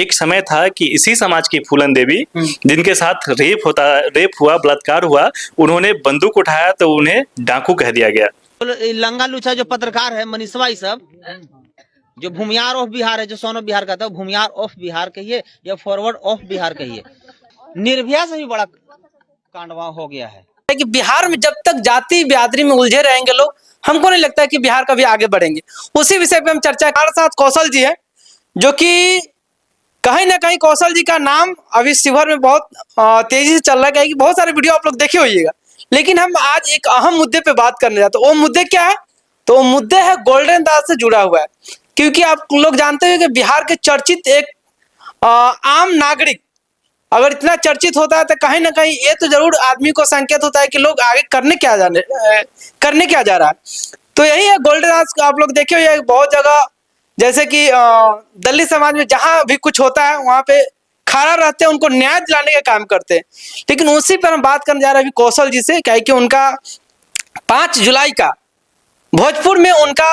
एक समय था कि इसी समाज की फूलन देवी जिनके साथ रेप हुआ, बलात्कार हुआ, उन्होंने बंदूक उठाया तो उन्हें डाकू कह दिया गया। लंगा लुचा जो पत्रकार है मनीषवा, ये सब जो भूमियार ऑफ बिहार है, जो सन ऑफ बिहार कहता है, भूमियार ऑफ बिहार कहिए या फॉरवर्ड ऑफ बिहार कहिए, निर्भया से भी बड़ा कांडवा हो गया है कि बिहार में जब तक जाति बिरादरी में उलझे रहेंगे लोग, हमको नहीं लगता है कि बिहार कभी आगे बढ़ेंगे। उसी विषय पे हम चर्चा। हमारे साथ कौशल जी है, जो कि कहीं ना कहीं कौशल जी का नाम अभी शिवहर में बहुत तेजी से चल रहा है कि बहुत सारे वीडियो आप लोग देखे होइएगा। लेकिन हम आज एक अहम मुद्दे पे बात करने जाते हैं। वो मुद्दे क्या है? तो वो मुद्दे है गोल्डन दास से जुड़ा हुआ है। क्योंकि आप लोग जानते हैं कि बिहार के चर्चित एक आम नागरिक अगर इतना चर्चित होता है तो कहीं ना कहीं ये तो जरूर आदमी को संकेत होता है कि लोग आगे करने क्या जा रहा है। तो यही है गोल्डन दास। आप लोग देखे हुए बहुत जगह, जैसे कि दलित समाज में जहां भी कुछ होता है वहां पे खड़ा रहते हैं, उनको न्याय दिलाने का काम करते हैं। लेकिन उसी पर हम बात करने जा रहे हैं अभी कौशल जी से, क्या कि उनका 5 जुलाई का भोजपुर में उनका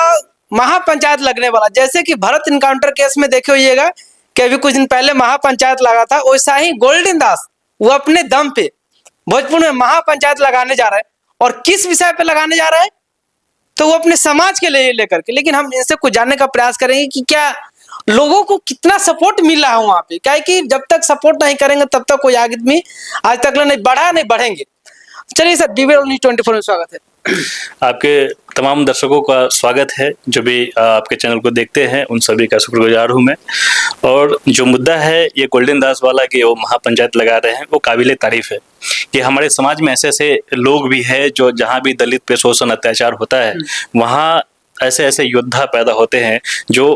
महापंचायत लगने वाला, जैसे कि भरत इनकाउंटर केस में देखे होइएगा कि अभी कुछ दिन पहले महापंचायत लगा था, वैसा ही गोल्डन दास वो अपने दम पे भोजपुर में महापंचायत लगाने जा रहे हैं। और किस विषय पे लगाने जा रहे हैं? तो वो अपने समाज के लिए लेकर के। लेकिन हम इनसे कुछ जानने का प्रयास करेंगे कि क्या लोगों को कितना सपोर्ट मिल रहा है वहां पे। क्या है कि जब तक सपोर्ट नहीं करेंगे तब तक कोई आदमी आज तक नहीं बढ़ेंगे। चलिए सर, DBL न्यूज़ 24 में स्वागत है। आपके तमाम दर्शकों का स्वागत है, जो भी आपके चैनल को देखते हैं उन सभी का शुक्रगुजार हूं मैं। और जो मुद्दा है ये गोल्डन दास वाला कि वो महापंचायत लगा रहे हैं, वो काबिले तारीफ है कि हमारे समाज में ऐसे ऐसे लोग भी हैं जो जहां भी दलित पे शोषण अत्याचार होता है वहां ऐसे ऐसे योद्धा पैदा होते हैं जो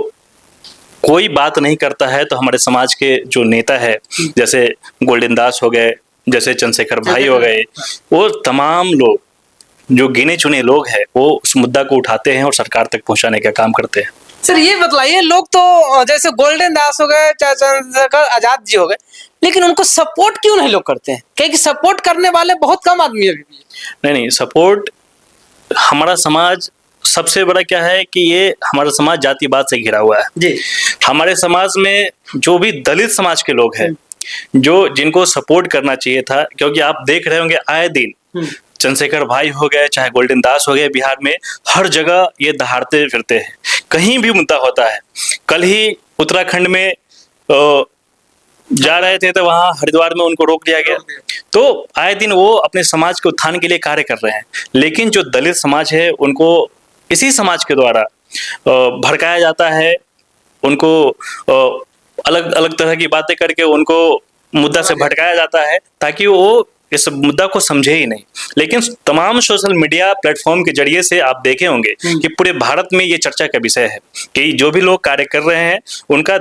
कोई बात नहीं करता है तो हमारे समाज के जो नेता है, जैसे गोल्डन दास हो गए, जैसे चंद्रशेखर भाई हो गए, वो तमाम लोग जो गिने चुने लोग हैं वो उस मुद्दा को उठाते हैं और सरकार तक पहुंचाने का काम करते हैं। सर ये बतलाइए, लोग तो जैसे गोल्डन दास हो गए, चाहे चंद्रशेखर आजाद जी हो गए, लेकिन उनको सपोर्ट क्यों नहीं लोग करते हैं? क्योंकि सपोर्ट करने वाले बहुत कम आदमी अभी भी। नहीं, सपोर्ट हमारा समाज सबसे बड़ा क्या है कि ये हमारा समाज जातिवाद से घिरा हुआ है जी। हमारे समाज में जो भी दलित समाज के लोग हैं जो जिनको सपोर्ट करना चाहिए था, क्योंकि आप देख रहे होंगे आए दिन चंद्रशेखर भाई हो गए चाहे गोल्डन दास हो गए, बिहार में हर जगह ये दहाड़ते फिरते हैं, कहीं भी मुद्दा होता है। कल ही उत्तराखंड में जा रहे थे तो वहां हरिद्वार में उनको रोक दिया गया। तो आए दिन वो अपने समाज के उत्थान के लिए कार्य कर रहे हैं। लेकिन जो दलित समाज है उनको इसी समाज के द्वारा भड़काया जाता है, उनको अलग अलग तरह की बातें करके उनको मुद्दा से भटकाया जाता है ताकि वो इस मुद्दा को समझे ही नहीं। लेकिन तमाम सोशल मीडिया प्लेटफॉर्म के जरिए से आप देखे होंगे कि पूरे भारत में ये चर्चा का विषय है कि जो भी लोग कार्य कर रहे हैं उनका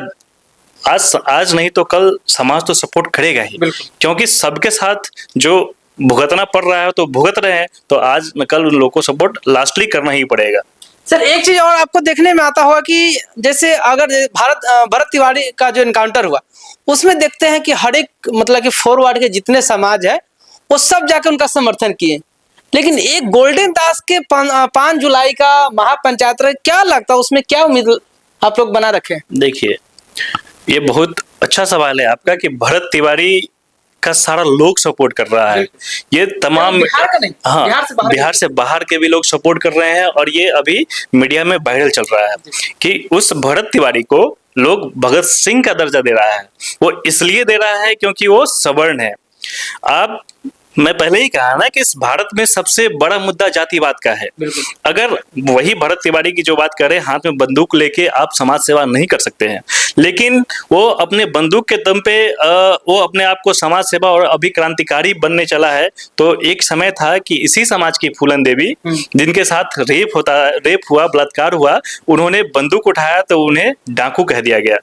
आज नहीं तो कल समाज तो सपोर्ट करेगा ही, क्योंकि सबके साथ जो भुगतना पड़ रहा है तो भुगत रहे हैं, तो आज न कल उन लोगों को सपोर्ट लास्टली करना ही पड़ेगा। सर एक चीज और आपको देखने में आता होगा कि जैसे अगर भरत तिवारी का जो इनकाउंटर हुआ उसमें देखते हैं कि हर एक मतलब कि फॉरवर्ड के जितने समाज है वो सब जाकर उनका समर्थन किए। लेकिन एक गोल्डन दास के 5 जुलाई का महापंचायत रहे, क्या लगता है उसमें क्या उम्मीद आप लोग बना रखे? देखिए, ये बहुत अच्छा सवाल है आपका कि भरत तिवारी का सारा लोग सपोर्ट कर रहा है। ये तमाम बिहार का नहीं, हाँ, बिहार से बाहर के भी लोग सपोर्ट कर रहे हैं और ये अभी मीडिया में वायरल चल रहा है कि उस भरत तिवारी को लोग भगत सिंह का दर्जा दे रहा है। वो इसलिए दे रहा है क्योंकि वो सवर्ण है। आप मैं पहले ही कहा ना कि इस भारत में सबसे बड़ा मुद्दा जातिवाद का है। अगर वही भरत तिवारी की जो बात करें, हाथ में बंदूक लेके आप समाज सेवा नहीं कर सकते हैं, लेकिन वो अपने बंदूक के दम पे वो अपने आप को समाज सेवा और अभिक्रांतिकारी बनने चला है। तो एक समय था कि इसी समाज की फूलन देवी जिनके साथ रेप हुआ, बलात्कार हुआ, उन्होंने बंदूक उठाया तो उन्हें डाकू कह दिया गया।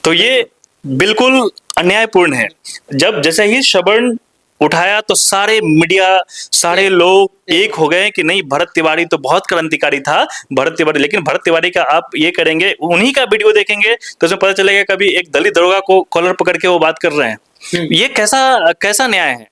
तो ये बिल्कुल अन्यायपूर्ण है। जब जैसे ही सवर्ण उठाया तो सारे मीडिया, सारे लोग एक हो गए कि नहीं, भरत तिवारी तो बहुत क्रांतिकारी था भरत तिवारी। लेकिन भरत तिवारी का आप ये करेंगे, उन्हीं का वीडियो देखेंगे तो उसमें पता चलेगा कभी एक दलित दरोगा को कॉलर पकड़ के वो बात कर रहे हैं। ये कैसा न्याय है?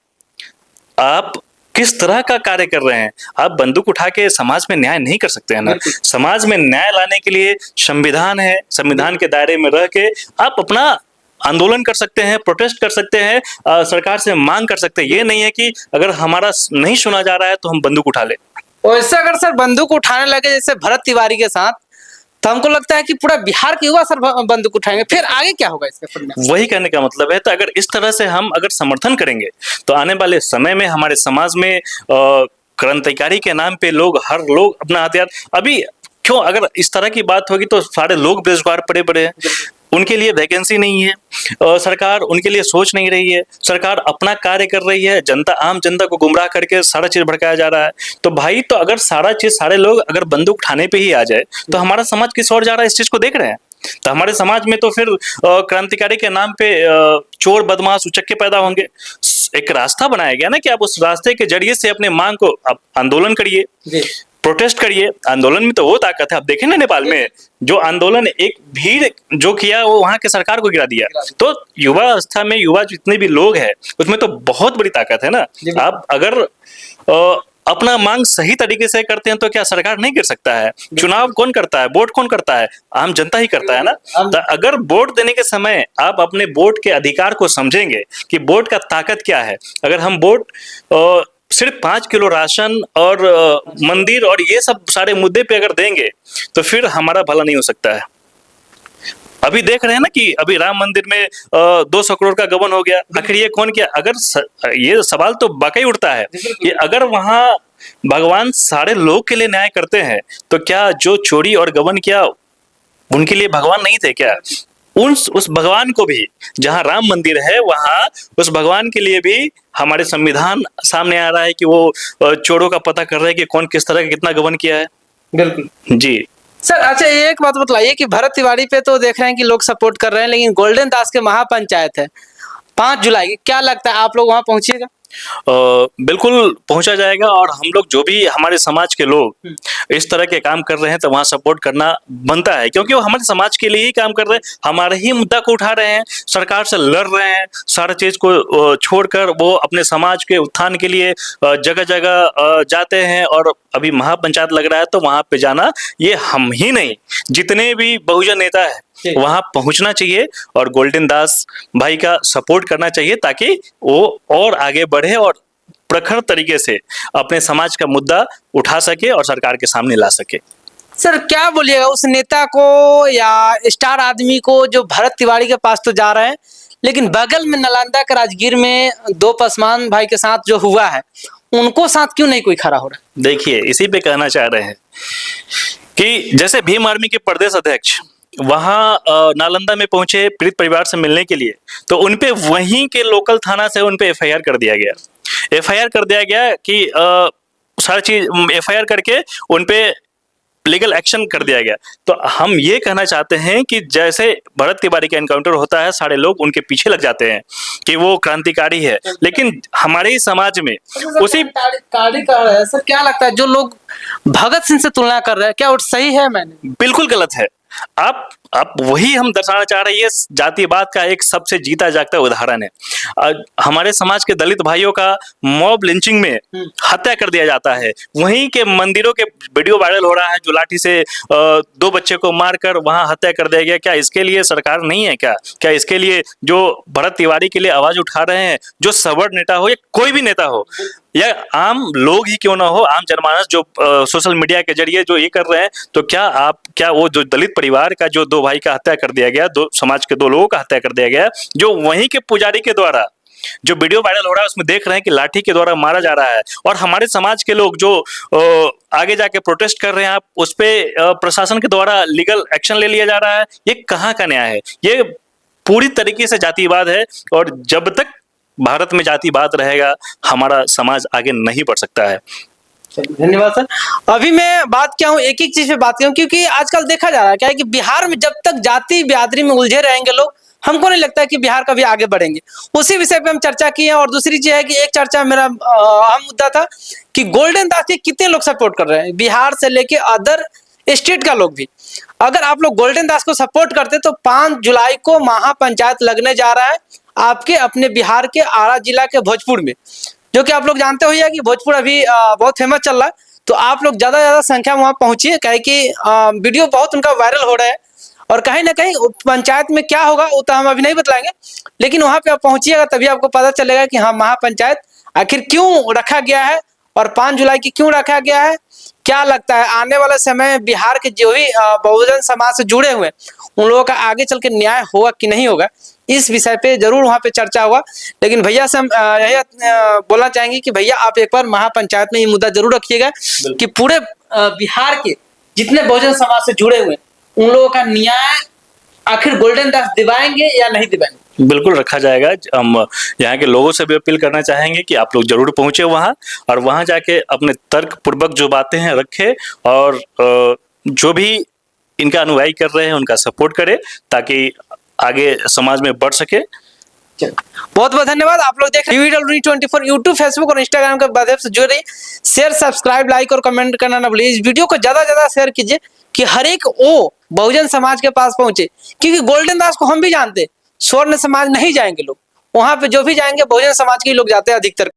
आप किस तरह का कार्य कर रहे हैं? आप बंदूक उठा के समाज में न्याय नहीं कर सकते हैं ना। समाज में न्याय लाने के लिए संविधान है, संविधान के दायरे में रह के आप अपना आंदोलन कर सकते हैं, प्रोटेस्ट कर सकते हैं, सरकार से मांग कर सकते हैं। ये नहीं है कि अगर हमारा नहीं सुना जा रहा है तो हम बंदूक उठा ले। और इससे अगर सर बंदूक उठाने लगे जैसे भरत तिवारी के साथ, तो हमको लगता है कि पूरा बिहार के युवा सर बंदूक उठाएंगे, फिर आगे क्या होगा इसका परिणाम? वही कहने का मतलब है। तो अगर इस तरह से हम अगर समर्थन करेंगे तो आने वाले समय में हमारे समाज में क्रांतिकारी के नाम पे हर लोग अपना हथियार, अभी क्यों अगर इस तरह की बात होगी तो सारे लोग बेरोजगार पड़े पड़े हैं, उनके लिए वैकेंसी नहीं है, सरकार उनके लिए सोच नहीं रही है, सरकार अपना कार्य कर रही है, जनता आम जनता को गुमराह करके सारा चीज भड़काया जा रहा है। तो भाई तो अगर सारा चीज सारे लोग अगर बंदूक उठाने पे ही आ जाए तो हमारा समाज किस ओर जा रहा है, इस चीज को देख रहे हैं। तो हमारे समाज में तो फिर क्रांतिकारी के नाम पे चोर बदमाश उचक्के पैदा होंगे। एक रास्ता बनाया गया ना कि आप उस रास्ते के जरिए से अपने मांग को आप आंदोलन करिए, प्रोटेस्ट करिए। आंदोलन में तो वो ताकत है। आप देखें ना नेपाल में जो आंदोलन एक भीड़ जो किया वो वहां के सरकार को गिरा दिया। तो युवा अवस्था में युवा जितने भी लोग हैं उसमें तो बहुत बड़ी ताकत है ना। आप अगर अपना मांग सही तरीके से करते हैं तो क्या सरकार नहीं गिर सकता है? चुनाव कौन करता है, वोट कौन करता है? आम जनता ही करता है ना। तो अगर वोट देने के समय आप अपने वोट के अधिकार को समझेंगे कि वोट का ताकत क्या है, अगर हम वोट सिर्फ 5 किलो राशन और मंदिर और ये सब सारे मुद्दे पे अगर देंगे तो फिर हमारा भला नहीं हो सकता है। अभी देख रहे हैं ना कि अभी राम मंदिर में 200 करोड़ का गबन हो गया। आखिर ये कौन किया? अगर ये सवाल तो वाकई उठता है कि अगर वहां भगवान सारे लोग के लिए न्याय करते हैं तो क्या जो चोरी और गबन किया उनके लिए भगवान नहीं थे क्या? उस भगवान को भी, जहां राम मंदिर है वहां उस भगवान के लिए भी हमारे संविधान सामने आ रहा है कि वो चोरों का पता कर रहे हैं कि कौन किस तरह का कितना गबन किया है। बिल्कुल जी सर। अच्छा ये एक बात बताइए कि भरत तिवारी पे तो देख रहे हैं कि लोग सपोर्ट कर रहे हैं, लेकिन गोल्डन दास के महापंचायत है 5 जुलाई, क्या लगता है आप लोग वहां पहुंचिएगा? बिल्कुल पहुंचा जाएगा। और हम लोग जो भी हमारे समाज के लोग इस तरह के काम कर रहे हैं तो वहां सपोर्ट करना बनता है, क्योंकि वो हमारे समाज के लिए ही काम कर रहे हैं, हमारे ही मुद्दा को उठा रहे हैं, सरकार से लड़ रहे हैं, सारा चीज को छोड़कर वो अपने समाज के उत्थान के लिए जगह जगह जाते हैं। और अभी महापंचायत लग रहा है तो वहां पे जाना, ये हम ही नहीं जितने भी बहुजन नेता है वहां पहुंचना चाहिए और गोल्डन दास भाई का सपोर्ट करना चाहिए ताकि वो और आगे बढ़े और प्रखर तरीके से अपने समाज का मुद्दा उठा सके और सरकार के सामने ला सके। सर क्या बोलिएगा उस नेता को या स्टार आदमी को जो भरत तिवारी के पास तो जा रहे हैं, लेकिन बगल में नालंदा के राजगीर में 2 पासवान भाई के साथ जो हुआ है उनको साथ क्यों नहीं कोई खड़ा हो रहा? देखिए इसी पे कहना चाह रहे हैं कि जैसे भीम आर्मी के प्रदेश अध्यक्ष वहां नालंदा में पहुंचे पीड़ित परिवार से मिलने के लिए, तो उनपे वहीं के लोकल थाना से उनपे एफआईआर कर दिया गया। एफआईआर कर दिया गया कि सारी चीज एफआईआर करके उनपे लीगल एक्शन कर दिया गया। तो हम ये कहना चाहते हैं कि जैसे भरत तिवारी का एनकाउंटर होता है सारे लोग उनके पीछे लग जाते हैं कि वो क्रांतिकारी है, लेकिन हमारे ही समाज में उसी सर क्या लगता है जो लोग भगत सिंह से तुलना कर रहे हैं क्या वो सही है? मैंने बिल्कुल गलत है। आप वही हम दर्शाना चाह रहे हैं, ये जातिवाद का एक सबसे जीता जागता उदाहरण है। हमारे समाज के दलित भाइयों का मॉब लिंचिंग में हत्या कर दिया जाता है, वहीं के मंदिरों के वीडियो वायरल हो रहा है जो लाठी से 2 बच्चे को मारकर वहां हत्या कर दिया गया। क्या इसके लिए सरकार नहीं है क्या? क्या इसके लिए जो भरत तिवारी के लिए आवाज उठा रहे हैं, जो सवर्ण नेता हो या कोई भी नेता हो या आम लोग ही क्यों ना हो, आम जनमानस जो सोशल मीडिया के जरिए जो ये कर रहे हैं, तो क्या वो जो दलित परिवार का जो 2 भाई का हत्या कर दिया गया, 2 समाज के 2 लोगों का हत्या कर दिया गया, जो वहीं के पुजारी के द्वारा जो वीडियो वायरल हो रहा है उसमें देख रहे हैं कि लाठी के द्वारा मारा जा रहा है, और हमारे समाज के लोग जो आगे जाके प्रोटेस्ट कर रहे हैं, आप उस पर प्रशासन के द्वारा लीगल एक्शन ले लिया जा रहा है, ये कहाँ का न्याय है? ये पूरी तरीके से जातिवाद है, और जब तक भारत में जातिवाद रहेगा हमारा समाज आगे नहीं बढ़ सकता है। धन्यवाद सर। अभी मैं बात क्या हूँ एक चीज पे बात करूँ, क्योंकि आजकल देखा जा रहा है क्या है कि बिहार में जब तक जाति बिरादरी में उलझे रहेंगे लोग, हमको नहीं लगता है कि बिहार कभी आगे बढ़ेंगे। उसी विषय पे हम चर्चा की है। और दूसरी चीज है कि एक चर्चा मेरा अहम मुद्दा था कि गोल्डन दास के कितने लोग सपोर्ट कर रहे हैं, बिहार से लेके अदर स्टेट का लोग भी। अगर आप लोग गोल्डन दास को सपोर्ट करते तो 5 जुलाई को महापंचायत लगने जा रहा है आपके अपने बिहार के आरा जिला के भोजपुर में, जो कि आप लोग जानते हो कि भोजपुर अभी बहुत फेमस चल रहा है। तो आप लोग ज्यादा संख्या में वहां पहुंचिए, कहे कि वीडियो बहुत उनका वायरल हो रहा है और कहीं ना कहीं पंचायत में क्या होगा वो तो हम अभी नहीं बतलाएंगे, लेकिन वहां पे आप पहुंचिएगा तभी आपको पता चलेगा कि हाँ महापंचायत आखिर क्यों रखा गया है और 5 जुलाई की क्यों रखा गया है। क्या लगता है आने वाले समय में बिहार के जो भी बहुजन समाज से जुड़े हुए उन लोगों का आगे चल के न्याय होगा कि नहीं होगा, इस विषय पे जरूर वहां पे चर्चा होगा। लेकिन भैया से हम यही बोलना चाहेंगे कि भैया आप एक बार महापंचायत में ये मुद्दा जरूर रखिएगा कि पूरे बिहार के जितने बहुजन समाज से जुड़े हुए उन लोगों का न्याय आखिर गोल्डन दास दिवाएंगे या नहीं दिवाएंगे। बिल्कुल रखा जाएगा। हम यहाँ के लोगों से भी अपील करना चाहेंगे कि आप लोग जरूर पहुंचे वहां और वहां जाके अपने तर्क पूर्वक जो बातें हैं रखें और जो भी इनका अनुयायी कर रहे हैं उनका सपोर्ट करें ताकि आगे समाज में बढ़ सके। बहुत बहुत धन्यवाद। आप लोग देख रहे हैं DVW24 यूट्यूब, फेसबुक और इंस्टाग्राम के माध्यम से जुड़ रही। शेयर, सब्सक्राइब, लाइक और कमेंट करना ना भूलिए। इस वीडियो को ज्यादा ज्यादा शेयर कीजिए कि हर एक वो बहुजन समाज के पास पहुंचे, क्योंकि गोल्डन दास को हम भी जानते, स्वर्ण समाज नहीं जाएंगे लोग, वहां पे जो भी जाएंगे बहुजन समाज के लोग जाते हैं अधिकतर।